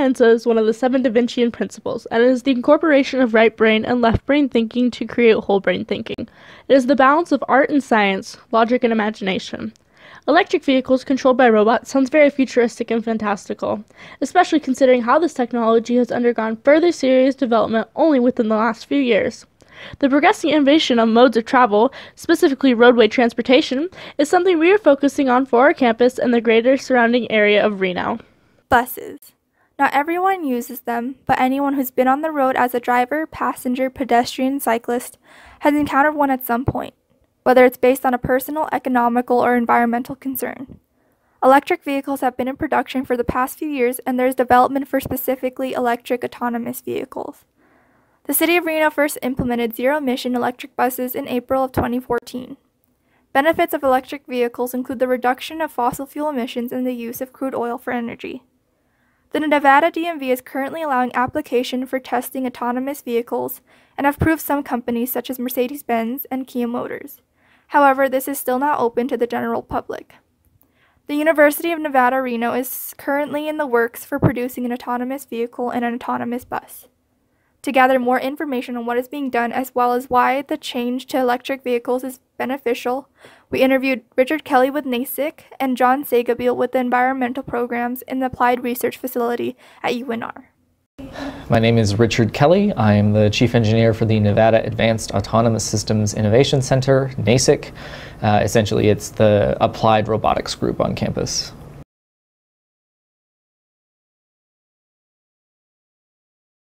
sapienza is one of the 7 Da Vincian principles, and it is the incorporation of right brain and left brain thinking to create whole brain thinking. It is the balance of art and science, logic and imagination. Electric vehicles controlled by robots sounds very futuristic and fantastical, especially considering how this technology has undergone further serious development only within the last few years. The progressing innovation of modes of travel, specifically roadway transportation, is something we are focusing on for our campus and the greater surrounding area of Reno. Buses. Not everyone uses them, but anyone who's been on the road as a driver, passenger, pedestrian, cyclist has encountered one at some point, whether it's based on a personal, economical, or environmental concern. Electric vehicles have been in production for the past few years, and there's development for specifically electric autonomous vehicles. The city of Reno first implemented zero-emission electric buses in April of 2014. Benefits of electric vehicles include the reduction of fossil fuel emissions and the use of crude oil for energy. The Nevada DMV is currently allowing application for testing autonomous vehicles and have approved some companies such as Mercedes-Benz and Kia Motors. However, this is still not open to the general public. The University of Nevada, Reno is currently in the works for producing an autonomous vehicle and an autonomous bus. To gather more information on what is being done as well as why the change to electric vehicles is beneficial, we interviewed Richard Kelly with NASIC and John Saville with the environmental programs in the Applied Research Facility at UNR. My name is Richard Kelly. I am the Chief Engineer for the Nevada Advanced Autonomous Systems Innovation Center, NASIC. Essentially, it's the applied robotics group on campus.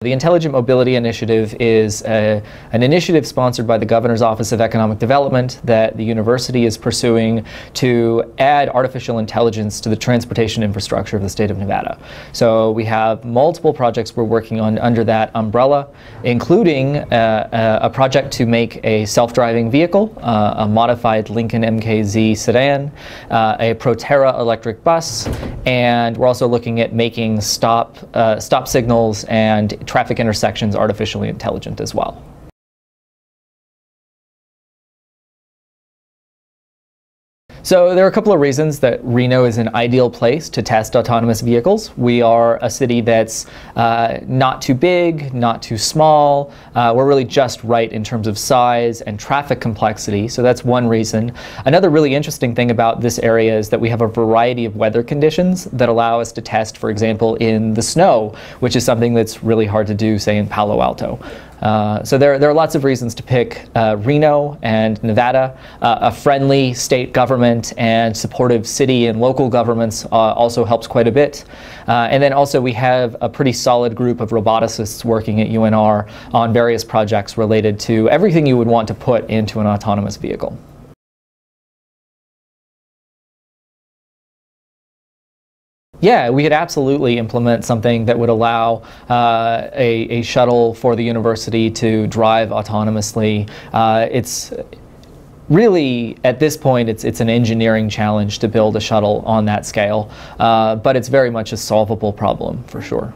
The Intelligent Mobility Initiative is an initiative sponsored by the Governor's Office of Economic Development that the university is pursuing to add artificial intelligence to the transportation infrastructure of the state of Nevada. So we have multiple projects we're working on under that umbrella, including a project to make a self-driving vehicle, a modified Lincoln MKZ sedan, a Proterra electric bus, and we're also looking at making stop signals and traffic intersections artificially intelligent as well. So there are a couple of reasons that Reno is an ideal place to test autonomous vehicles. We are a city that's not too big, not too small. We're really just right in terms of size and traffic complexity, so that's one reason. Another really interesting thing about this area is that we have a variety of weather conditions that allow us to test, for example, in the snow, which is something that's really hard to do, say, in Palo Alto. So there are lots of reasons to pick Reno and Nevada. A friendly state government and supportive city and local governments also helps quite a bit. And then also we have a pretty solid group of roboticists working at UNR on various projects related to everything you would want to put into an autonomous vehicle. Yeah, we could absolutely implement something that would allow a shuttle for the university to drive autonomously. It's really, at this point, it's an engineering challenge to build a shuttle on that scale, but it's very much a solvable problem for sure.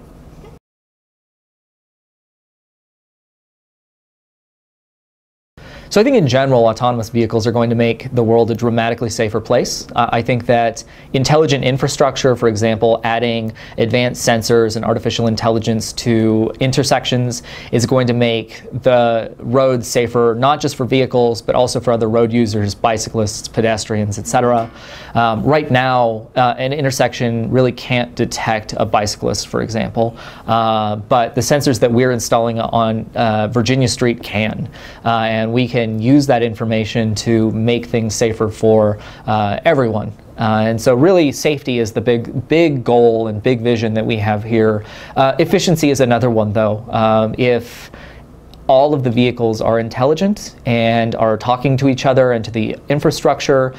So I think in general, autonomous vehicles are going to make the world a dramatically safer place. I think that intelligent infrastructure, for example, adding advanced sensors and artificial intelligence to intersections is going to make the roads safer, not just for vehicles, but also for other road users, bicyclists, pedestrians, etc. Right now, an intersection really can't detect a bicyclist, for example, but the sensors that we're installing on Virginia Street can, and we can use that information to make things safer for everyone. And so really safety is the big goal and big vision that we have here. Efficiency is another one though. If all of the vehicles are intelligent and are talking to each other and to the infrastructure,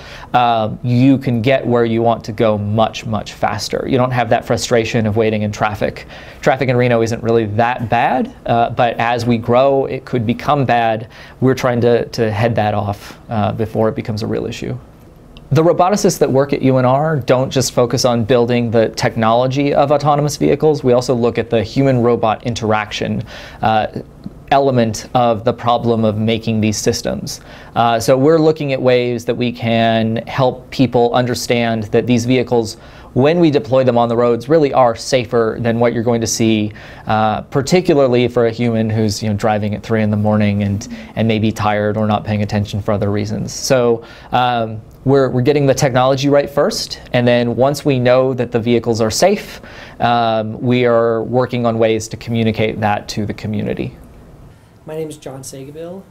you can get where you want to go much, much faster. You don't have that frustration of waiting in traffic. Traffic in Reno isn't really that bad, but as we grow, it could become bad. We're trying to head that off before it becomes a real issue. The roboticists that work at UNR don't just focus on building the technology of autonomous vehicles. We also look at the human-robot interaction element of the problem of making these systems. So we're looking at ways that we can help people understand that these vehicles when we deploy them on the roads, really are safer than what you're going to see, particularly for a human who's driving at 3 in the morning and maybe tired or not paying attention for other reasons. So we're getting the technology right first, and then once we know that the vehicles are safe, we are working on ways to communicate that to the community. My name is John Saville,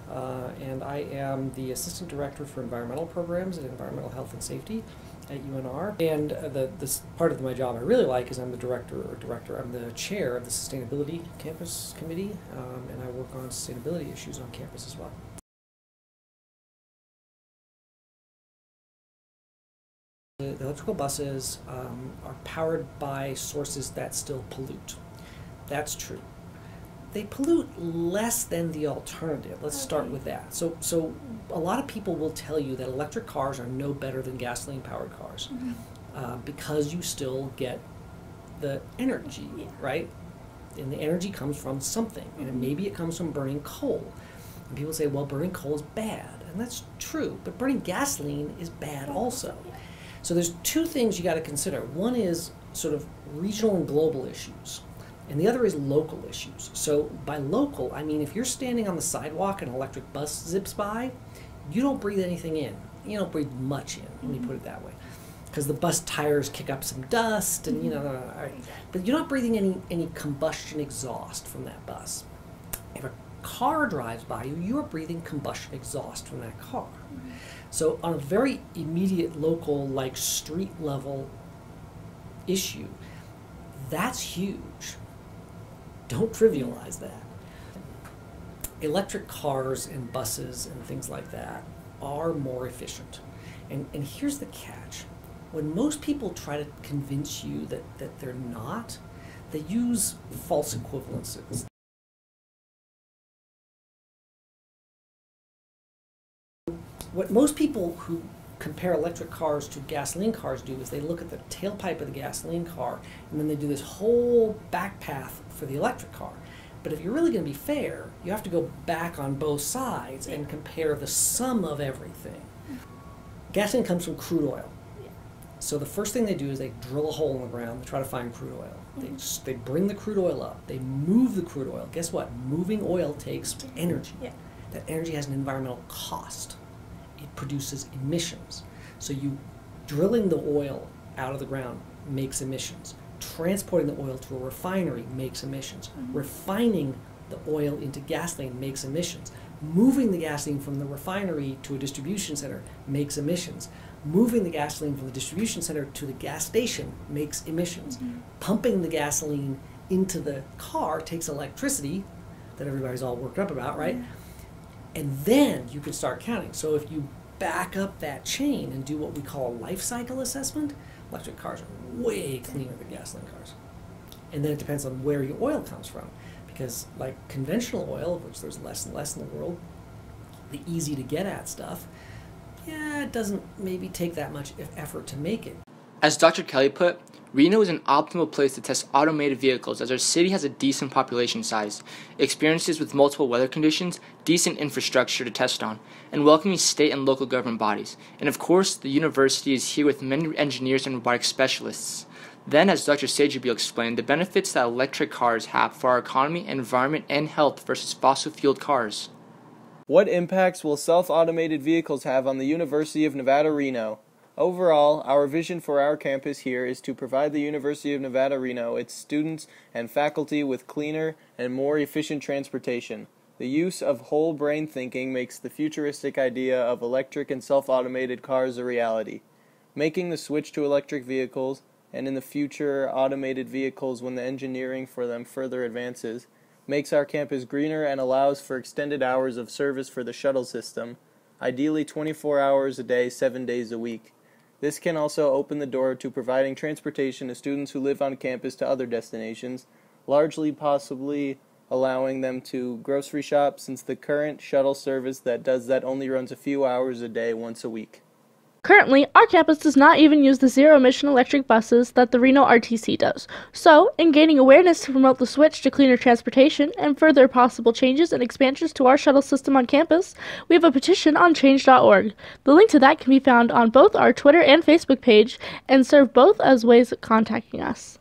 and I am the Assistant Director for Environmental Programs and Environmental Health and Safety at UNR. And this part of my job I really like is I'm the I'm the chair of the Sustainability Campus Committee, and I work on sustainability issues on campus as well. The electrical buses are powered by sources that still pollute. That's true. They pollute less than the alternative. Let's start with that. So a lot of people will tell you that electric cars are no better than gasoline-powered cars, because you still get the energy, right? And the energy comes from something, and maybe it comes from burning coal. And people say, well, burning coal is bad, and that's true, but burning gasoline is bad also. So there's two things you got to consider. One is sort of regional and global issues, and the other is local issues. So by local, I mean if you're standing on the sidewalk and an electric bus zips by, you don't breathe anything in. You don't breathe much in, let me put it that way. Because the bus tires kick up some dust, and but you're not breathing any combustion exhaust from that bus. If a car drives by you, you're breathing combustion exhaust from that car. So on a very immediate, local, like street level issue, that's huge. Don't trivialize that. Electric cars and buses and things like that are more efficient. And here's the catch. When most people try to convince you that they're not, they use false equivalences. What most people who compare electric cars to gasoline cars do is they look at the tailpipe of the gasoline car, and then they do this whole back path for the electric car. But if you're really going to be fair, you have to go back on both sides and compare the sum of everything. Gasoline comes from crude oil. So the first thing they do is they drill a hole in the ground, they try to find crude oil. They bring the crude oil up, they move the crude oil. Guess what? Moving oil takes energy. That energy has an environmental cost. It produces emissions. So drilling the oil out of the ground makes emissions. Transporting the oil to a refinery makes emissions. Refining the oil into gasoline makes emissions. Moving the gasoline from the refinery to a distribution center makes emissions. Moving the gasoline from the distribution center to the gas station makes emissions. Pumping the gasoline into the car takes electricity that everybody's all worked up about, right? And then you can start counting. So if you back up that chain and do what we call a life cycle assessment, electric cars are way cleaner than gasoline cars. And then it depends on where your oil comes from. Because like conventional oil, of which there's less and less in the world, the easy to get at stuff, it doesn't maybe take that much effort to make it. As Dr. Kelly put, Reno is an optimal place to test automated vehicles as our city has a decent population size, experiences with multiple weather conditions, decent infrastructure to test on, and welcoming state and local government bodies. And of course, the university is here with many engineers and robotics specialists. Then, as Dr. Saville explained, the benefits that electric cars have for our economy, environment, and health versus fossil-fueled cars. What impacts will self-automated vehicles have on the University of Nevada, Reno? Overall, our vision for our campus here is to provide the University of Nevada, Reno, its students and faculty with cleaner and more efficient transportation. The use of whole brain thinking makes the futuristic idea of electric and self-automated cars a reality. Making the switch to electric vehicles, and in the future automated vehicles when the engineering for them further advances, makes our campus greener and allows for extended hours of service for the shuttle system, ideally 24 hours a day, 7 days a week. This can also open the door to providing transportation to students who live on campus to other destinations, largely possibly allowing them to grocery shop since the current shuttle service that does that only runs a few hours a day once a week. Currently, our campus does not even use the zero-emission electric buses that the Reno RTC does. So, in gaining awareness to promote the switch to cleaner transportation and further possible changes and expansions to our shuttle system on campus, we have a petition on change.org. The link to that can be found on both our Twitter and Facebook page and serve both as ways of contacting us.